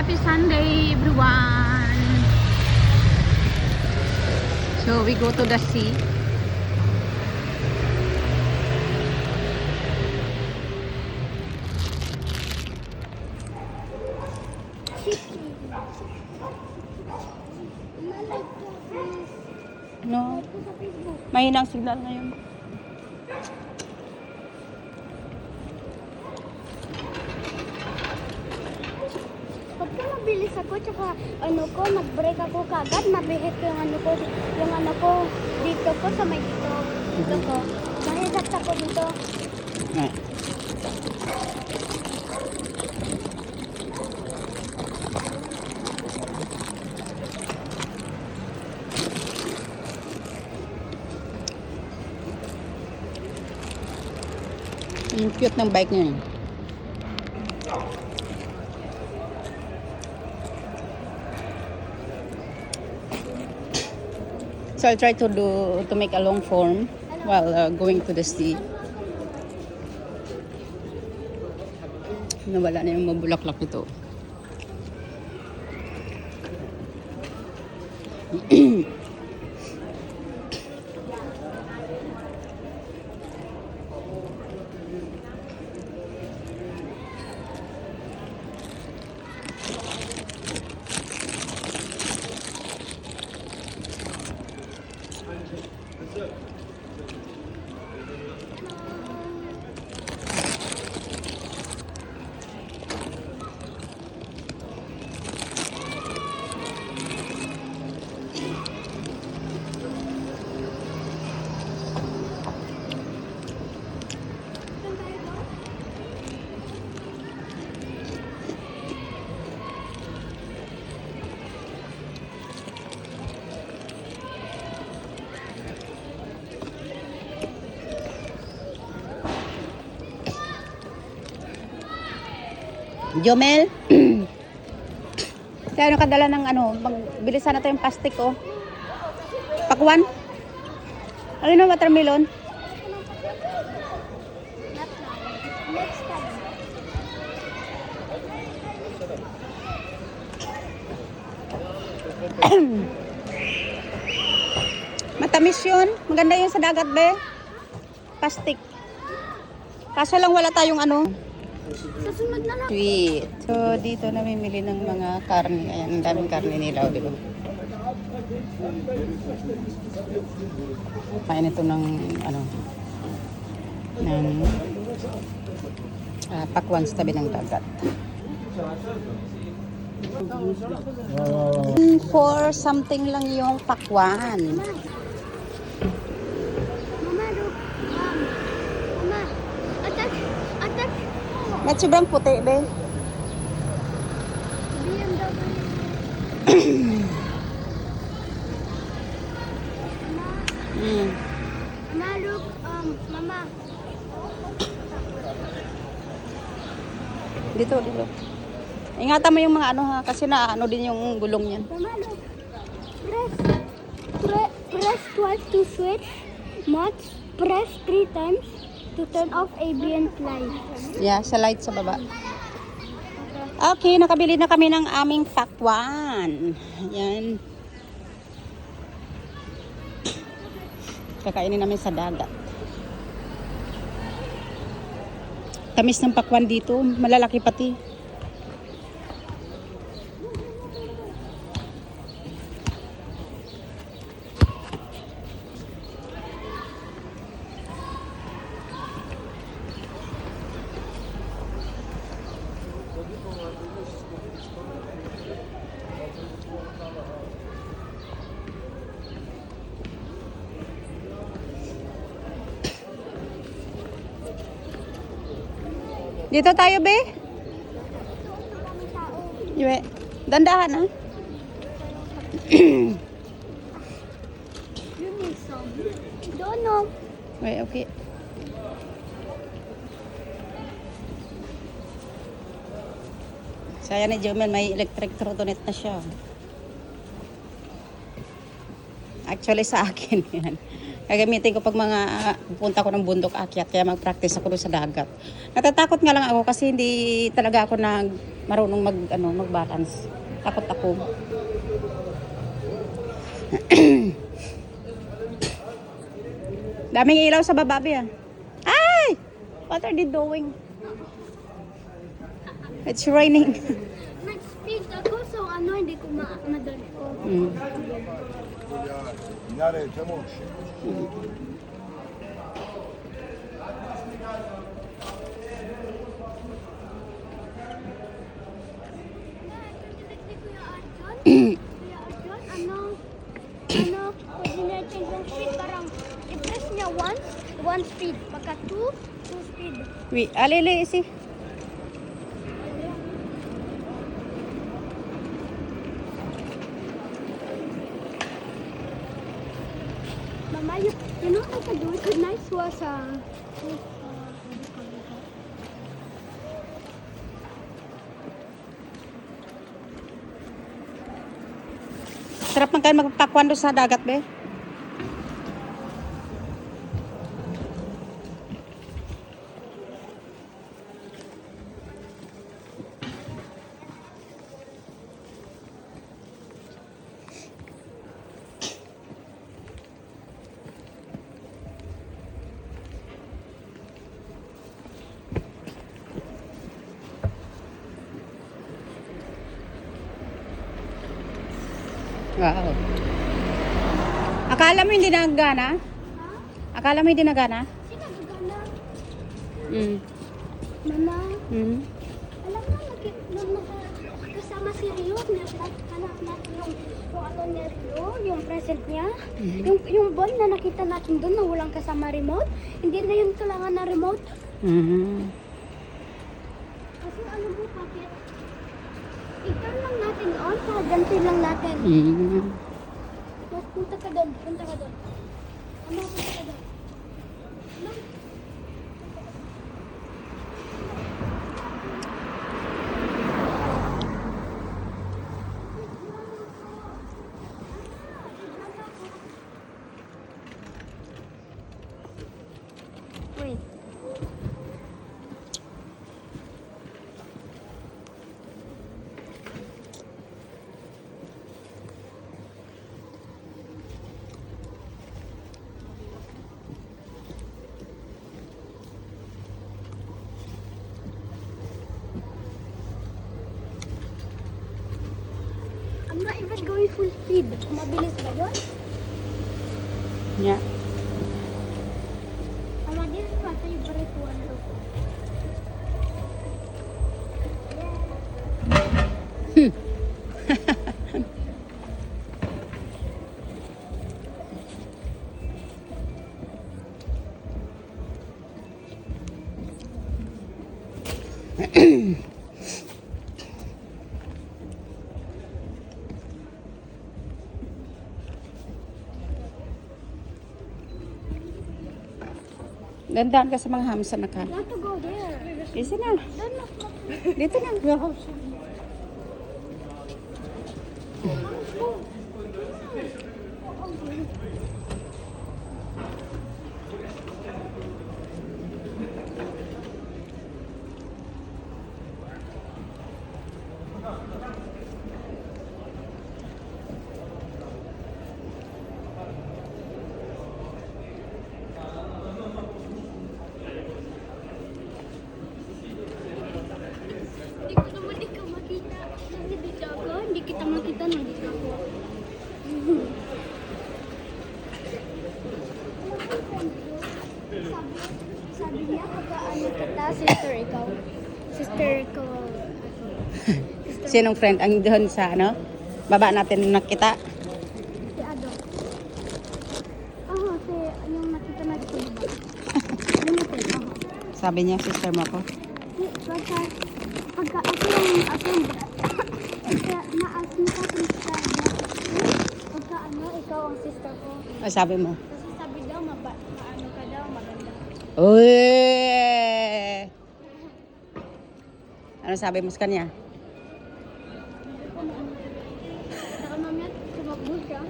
Happy Sunday, everyone. So we go to the sea. No. Mahina ang signal ngayon. Pagka mabilis ako, tsaka nag-break ako kagad, mabihit yung ano ko, dito ko sa may dito ko. Mahigat ako dito. Right. Ang cute ng bike niya. So I'll try to make a long form while going to the sea. Nawala na yung mabulaklak nito. Jomel, kaya kadala ng bilisan na tayong plastic oh. Pakwan? Ano na watermelon? Next time. Matamis yun. Maganda yun sa dagat be. Plastic. Kaso lang wala tayong Susunod na lang. sweet. So, dito namimili ng mga karne. Ayan, ang daming karne nila, di ba? Kain ito ng, pakwan sa tabi ng dagat. For something lang yung pakwan. Mama, look. Mama, attack. Ba't sobrang puti, be? BMW. Mama, look. Mama. Dito. Ingatan mo yung mga kasi din yung gulong niyan. Mama, look. Press twice to switch modes. Press 3 times to turn off ambient light. Yeah, sa light sa baba. Okay, nakabili na kami ng aming pakwan. Yan. Kakainin namin sa dagat. Tamis ng pakwan dito. Malalaki pati. Dito tayo, be. Iwe. Dandahan, ha? You need some. Don't know. Wait, okay. Saya ni Jomel, may electric trotonet na siya. Actually, sa akin yan. Gagamitin ko pag mga pupunta ko ng bundok akyat, kaya mag-practice ako doon sa dagat. Natatakot nga lang ako kasi hindi talaga ako marunong mag-balance. Takot ako. Daming ilaw sa baba, Bea. Ay! What are they doing? It's raining. Nag-speed ako, so hindi ko madali ko. Mm. Minare, čemu už? Kuya Arjun, pwede na change yung speed, parang i-press niya once, one speed, pagka two speed. Wait, alili si. Mama, you know how to do it? Nice was Sarap man kayo magtakwan doon sa dagat, be. Wow. Akala mo hindi nagana? Akala mo hindi nagana? sino gagana? Mm. Mama, Mm. alam mo, nung kasama si Rio, hanap natin yung ni Rio, yung present niya. Yung ball na nakita natin doon na walang kasama remote, hindi na yun kailangan na remote. Mm. Kasi alam mo, bakit? I-turn lang natin on, gantin lang natin. Mm. Punta ka doon, punta ka doon. Ano, punta ka doon. Ano? Wait. I'm not even going full speed. Mabilis ba yun? Yeah. Ama, this is my favorite one. Dandaan ka sa mga hamsa na ka. Not to go there. Isa na. Don't look. Dito na. Hindi ka makita. Nandito ako. Hindi kita makita. Nandito ako. Sabi niya, pagkaano kita, sister ikaw. Sister ko. Sinong friend ang doon sa baba natin nung nakita? Si Ado. Oo, si yung nakita natin sa baba. Ano natin? Oo. Sabi niya, sister mo ko. Pagka ako yung pagka naas mo ka sa pagka ikaw ang sister ko. O, sabi mo. Kasi sabi daw, maano ka daw, maganda. Uy! Ano sabi mo sa kanya? Saka mamaya, tumakbo siya.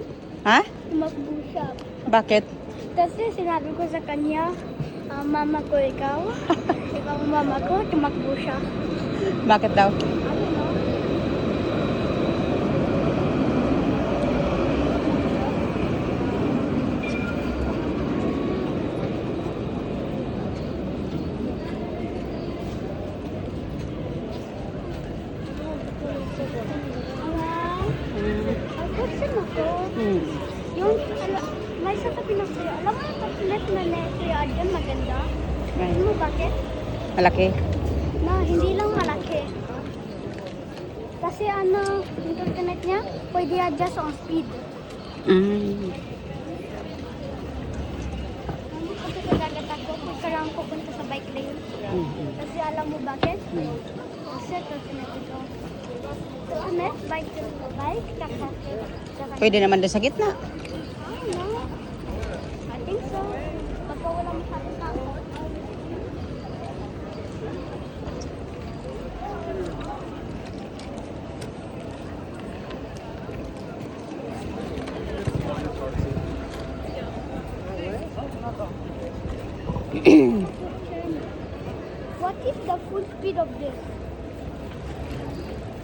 Ha? Tumakbo siya. Bakit? Kasi sinabi ko sa kanya, mama ko ikaw. Ikaw ang mama ko, tumakbo siya. Bakit daw? I don't know. Ang question ako, Hmm. yung, may sa tabi ng kuya, alam mo yung kapinet na ni Kuya Adjan maganda? Right. Alam mo bakit? Malaki. Na hindi lang malaki. Kasi ano, yung internet niya, pwede adjust ang speed. Mm. Kasi kagagat ako, pagkarang pupunta sa bike lane. Kasi alam mo bakit? Kasi internet ito. Internet, bike to bike, tsaka Pwede naman doon sa gitna. no? I think so. Pagka wala masyadong tao. What is the full speed of this?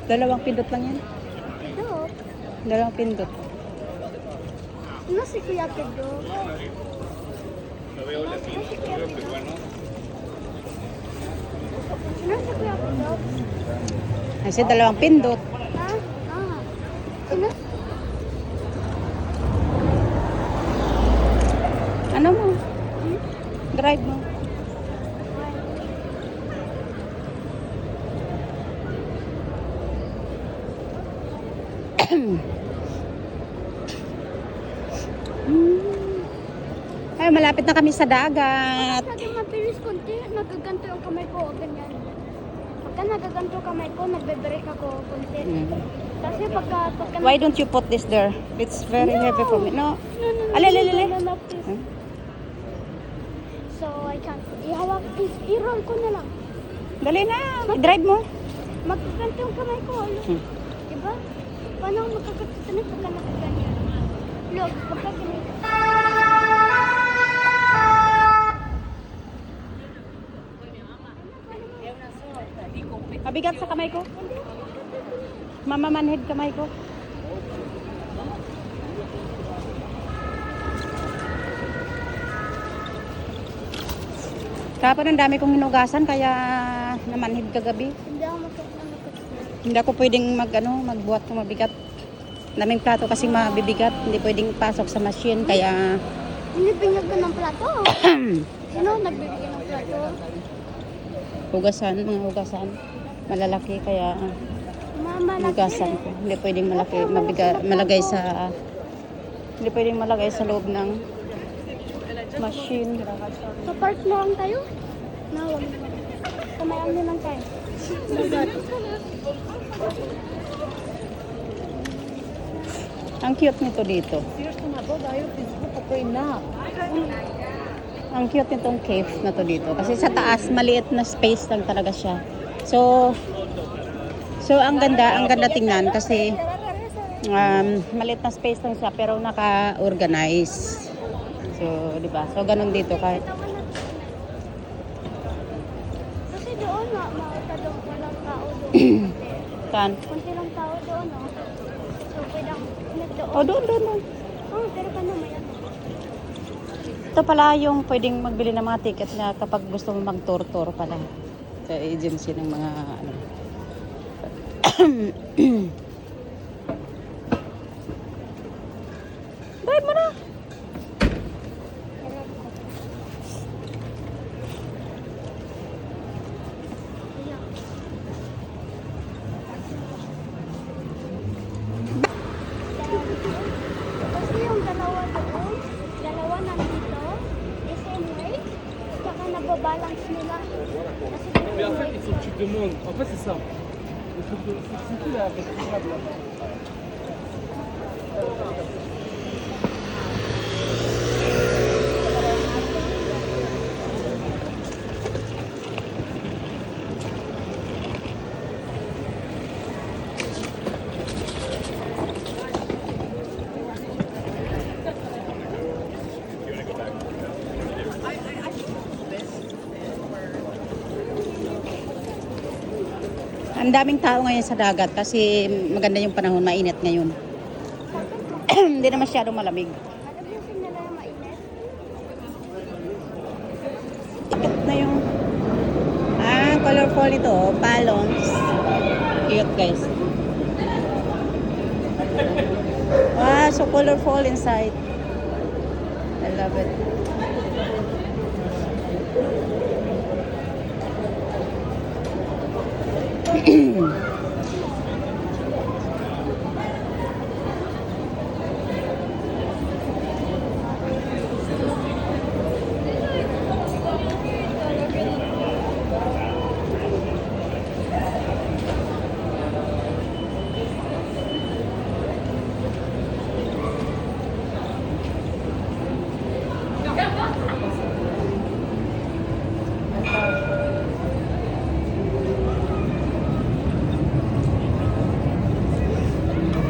Dalawang pindot lang yan. Ito. Dalawang pindot. Ano si Kuya Pedro? Ano si Kuya Pedro? Ano si Kuya Pedro? Kasi dalawang pindot. Ha? Sino? Ano mo? Drive mo. Ay, malapit na kami sa dagat. Pagka mabilis konti, nagaganto yung kamay ko, ganyan. Pagka nagaganto kamay ko, nagbe-break ako konti. Kasi pagka Why don't you put this there? It's very heavy for me. No. Alililili. No, please. So, I can't. Ihawak, i-roll ko na lang. Dali na. Drive mo. Magkaganto yung kamay ko. Diba? Paano ako magkakatanit pagka nakaganyan? Look, pagka ganito. Mabigat sa kamay ko. Mamamanhid kamay ko. Kapag ang dami kong hinugasan kaya namanhid kagabi. Hindi ako makakatanit. Hindi ako pwedeng magbuhat ng mabigat. Daming plato kasi mabibigat. Hindi pwedeng pasok sa machine kaya Binibinyag ka ng plato. Sino nagbibigay ng plato? mga hugasan. Malalaki kaya Mama, hugasan ko. Hindi pwedeng hindi pwedeng malagay sa loob ng machine. Sa park na lang tayo? No, wag naman. Kumayang naman tayo. Ang cute nito dito. Ang cute nitong cave na to dito. Kasi sa taas, maliit na space lang talaga siya. So ang ganda tingnan kasi maliit na space lang siya pero naka-organize. So, di ba? So, ganun dito kahit Kasi doon, makita doon walang tao doon. saan. Kunti lang tao doon, no? So, pwede ako doon. Oh, doon. Pero paano may ano? Ito pala yung pwedeng magbili ng mga ticket na kapag gusto mo mag-tour pala sa agency ng mga ano. Drive mo na. Kasi yung dalawa doon, dalawa nandito, the same way, tsaka nababalance nila. Kasi the Mais en same fait, way. il faut que tu demandes. En fait, c'est ça. Il faut que c'est tout là, avec le câble là-bas. Ang daming tao ngayon sa dagat kasi maganda yung panahon, mainit ngayon. Hindi na masyadong malamig. Nakabusin nila yung mainit. Ikat na yung colorful ito, balloons. Cute guys. Wow, so colorful inside. I love it.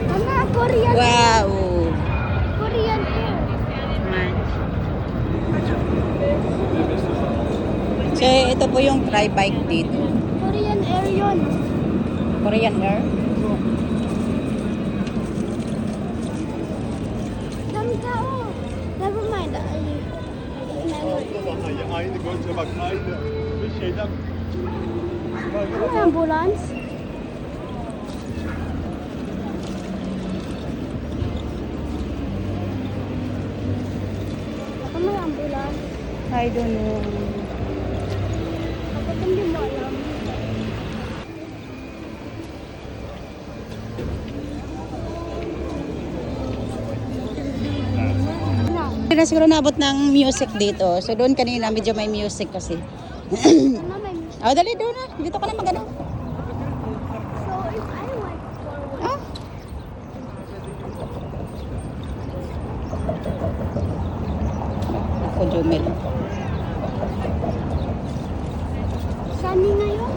Mama, Korean. Wow. Korean air. So, ito po yung dry bike dito. Korean air yun. Korean Air. Dami tao. Never mind. Aynı Gonca bak aynı. Bir şeyden Ano may ambulance? Ano may ambulance? I don't know. Kapag hindi mo alam. Ano? Hindi na siguro nabot ng music dito. So, doon kanina medyo may music kasi. Ano may music? Oh, dali doon na. Dito ka na magano. So if I went forward, Ah? Ako, Jumel. sunny ngayon?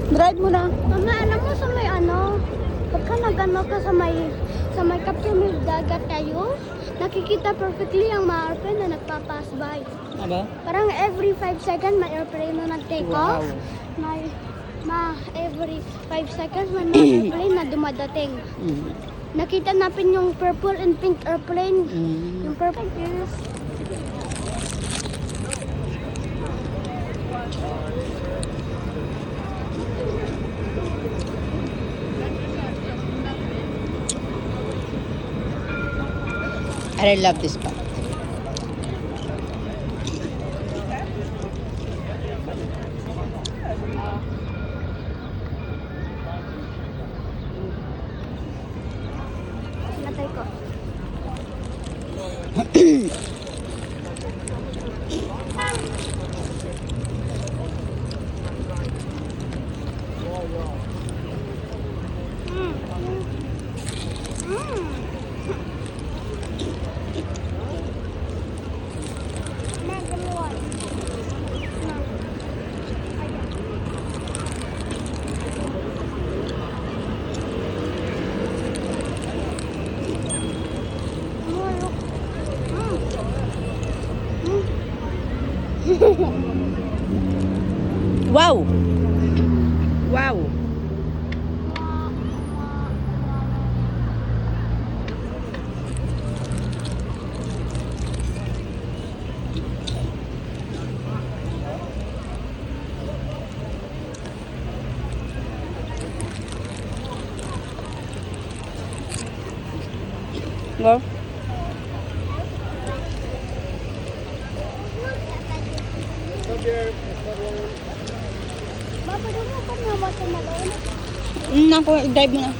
Drive mo na. Mama, alam mo sa may ano, pagka nag-ano ka sa may kapitid dagat kayo, nakikita perfectly ang mga airplane na nagpa-pass by. Aba? Parang every 5 seconds may airplane na nag-take off. Wow. Every 5 seconds may mga airplane na dumadating. Mm. Nakita natin yung purple and pink airplane. Mm. Yung purple is I love this spot. natay ko. Mm. Mm. Magaluan. Wow! Wow! Go. Baba, doon mo pa na watermelon? Naku, drive mo na.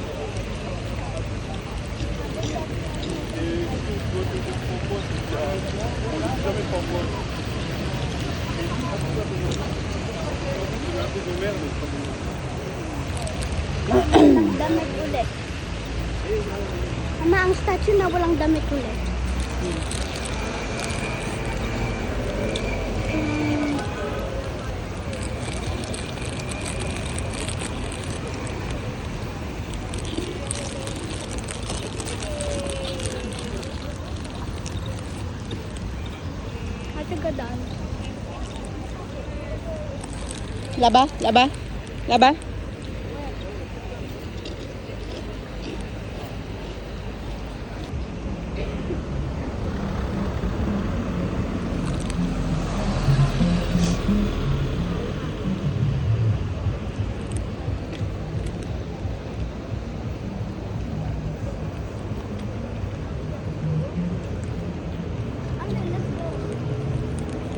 Walang damit ulit. Ama, ang statue na walang damit ulit. Laba, laba, laba.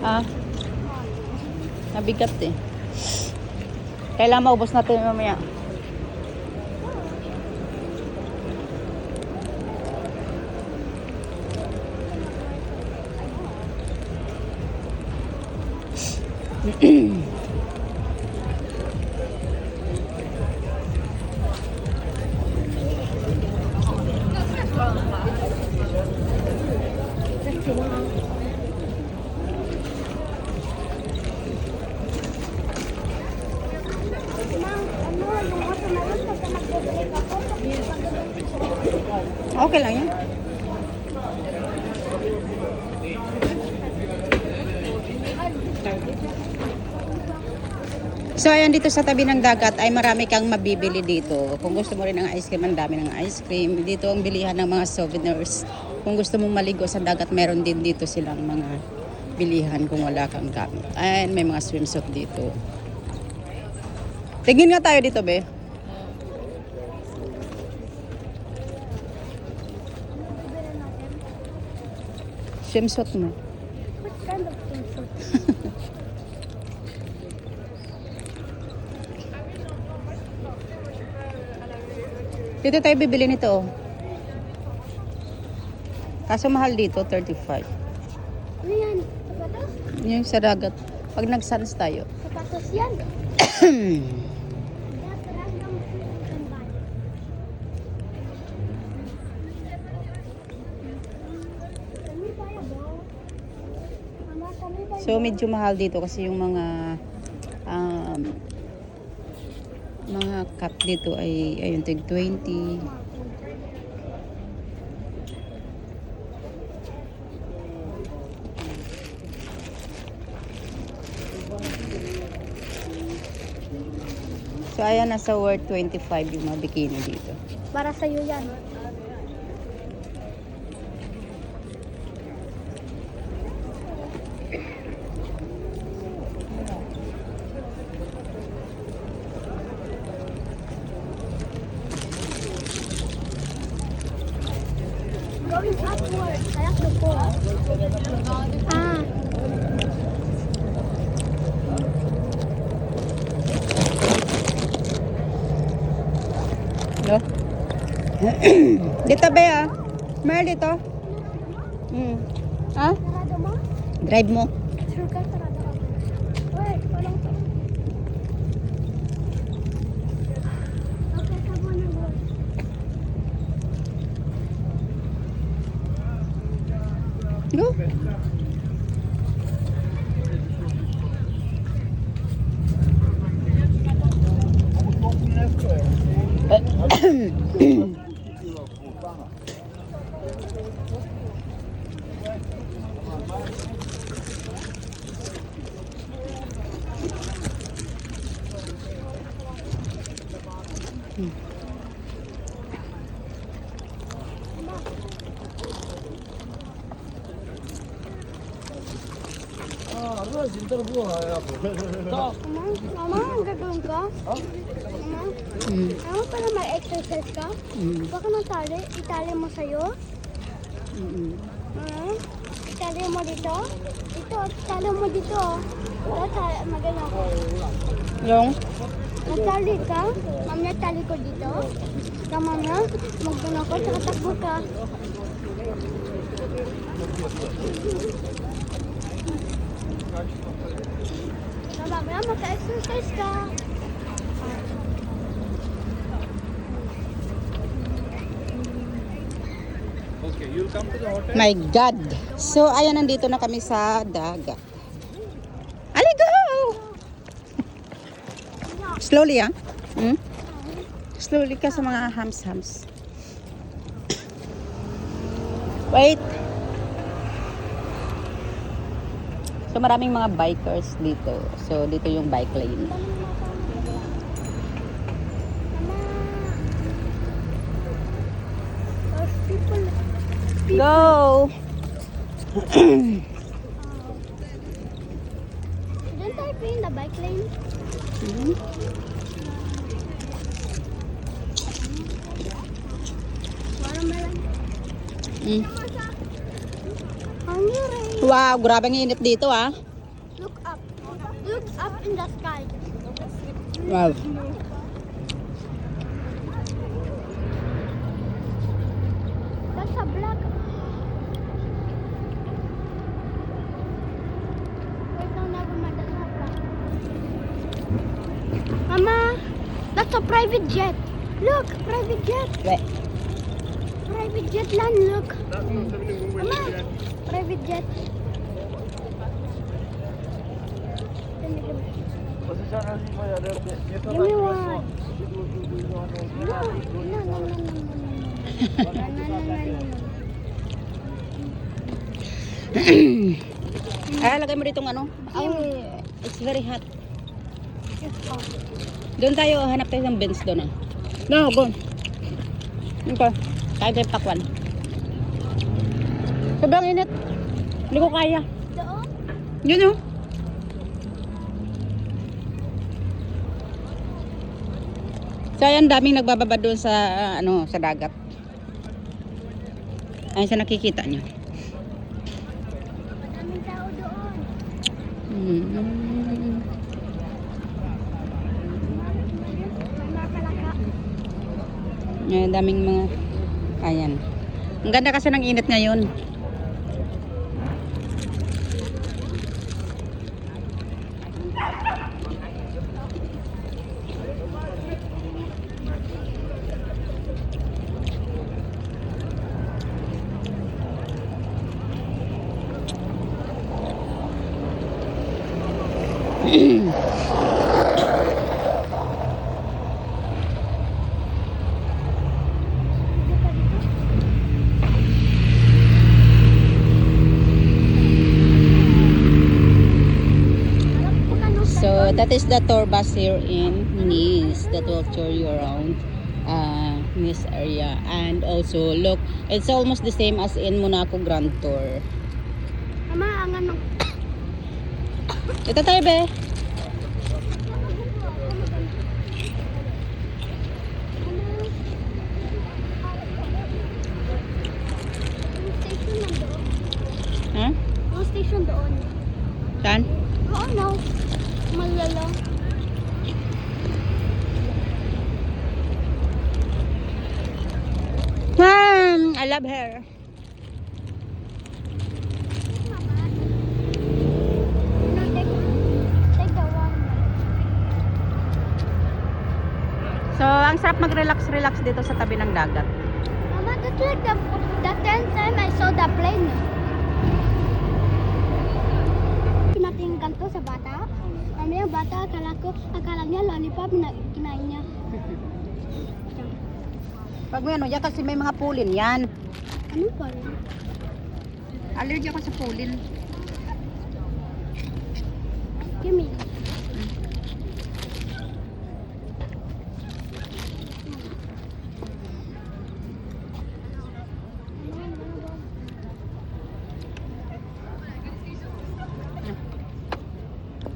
Ah, nabigat eh. Kailangan maubos natin mamaya. Yung watermelon, pagka nag-break ako, Okay lang yan. So ayan, dito sa tabi ng dagat ay marami kang mabibili dito. Kung gusto mo rin ng ice cream, ang dami ng ice cream. Dito ang bilihan ng mga souvenirs. Kung gusto mong maligo sa dagat, meron din dito silang mga bilihan kung wala kang gamit. Ayan, may mga swimsuit dito. Tingin nga tayo dito, be. Swimsuit mo. what kind of swimsuit? Dito tayo bibili nito. Kaso mahal dito, 35. Ano yan? Sapatos? Yung sa dagat. Pag nag-suns tayo. Sapatos yan. That's random food you can buy. Can we buy a bowl? Mama, can we buy So medyo mahal dito kasi yung mga cup dito ay ayun tig 20. So ayan, nasa worth 25 yung mga bikini dito. Para sa'yo yan. Going upward. Kaya ko. Ah. No? Dito ba ya? Mer dito? Ha? Sarado mo? Drive mo. Sure ka, sarado ka. Wait, walang to. Okay, come on na boy. Go. 아, 누나 진짜 부어요. 자, Mama, ang gagawin ko? Mama, ano pala may exercise ka? Baka natali, itali mo sa'yo? Itali mo dito? Ito, itali mo dito. Ito, magano ko. Yung? Natali ka? Mamaya tali ko dito. Tama na, magano ko, tsaka takbo ka. Mamaya maka-exercise ka. okay, you'll come to the hotel. My God. So, ayan, nandito na kami sa dagat. Ali, go! Slowly, ah. Slowly ka sa mga hams-hams. Wait. So maraming mga bikers dito. So dito yung bike lane. There's people. Go! Didn't I be in the bike lane? Mhm. Watermelon. Mm. Hungry. Wow, grabe ang init dito ah. Look up. Look up in the sky. Wow. That's a black. Wait, no, never mind. That's not black. Mama, that's a private jet. Look, private jet. Wait. Private jet land, look. Mama, private jet. Was ist ja nicht mehr der Give me one. No, no, no, no, no, no, no. No, no, no, no, no. Ay, lagay mo dito ng ano. Oh, it's very hot. It's hot. Doon tayo, hanap tayo ng bench doon ah. No, go. Okay. Kaya tayo pakwan. Sobrang init. Hindi ko kaya. Doon? Yun oh. So ayan, daming nagbababa doon sa ano, sa dagat. Ayun sa nakikita nyo. Madaming tao doon. May mga palaka. Ayun, daming mga ayan. Ang ganda kasi ng init ngayon. So that is the tour bus here in Nice that will tour you around Nice area. And also look, it's almost the same as in Monaco Grand Tour. Mama, ang ano? Ito tayo be. Yung station nandoon. Ha? Yung station doon. Saan? Oo, no. Malala. I love her. No, take the one. So, ang sarap mag-relax dito sa tabi ng dagat. Mama, that's like the 10th time I saw the plane. Pinatingkan ko sa bata. Kami yung bata, akala niya lollipop na kinain niya. Pag may ano yan, kasi may mga pulin yan. Ano pa rin? Allergy ako sa pulin. Give me.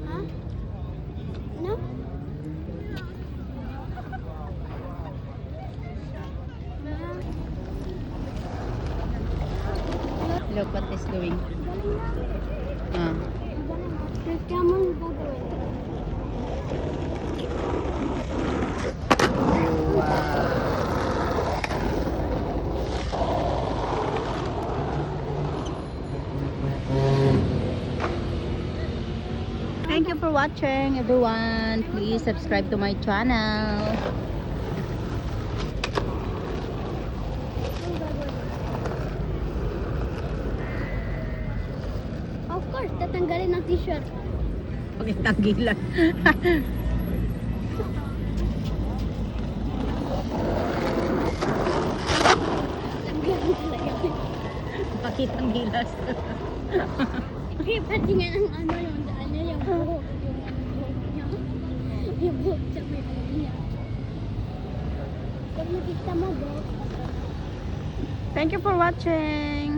Huh? No? Look what is doing. Ah. Kaya mo gagawin. Thank you for watching, everyone. Please subscribe to my channel. Of course, tatanggalin ang t-shirt. Pagkitagilan. Tanggalin talaga. Pakitang gilas. Pati nga ng ano yung daan niya, yung buhok. Yung niya. Yung buhok sa may buhok niya. Pag nakita mo, buhok. Thank you for watching.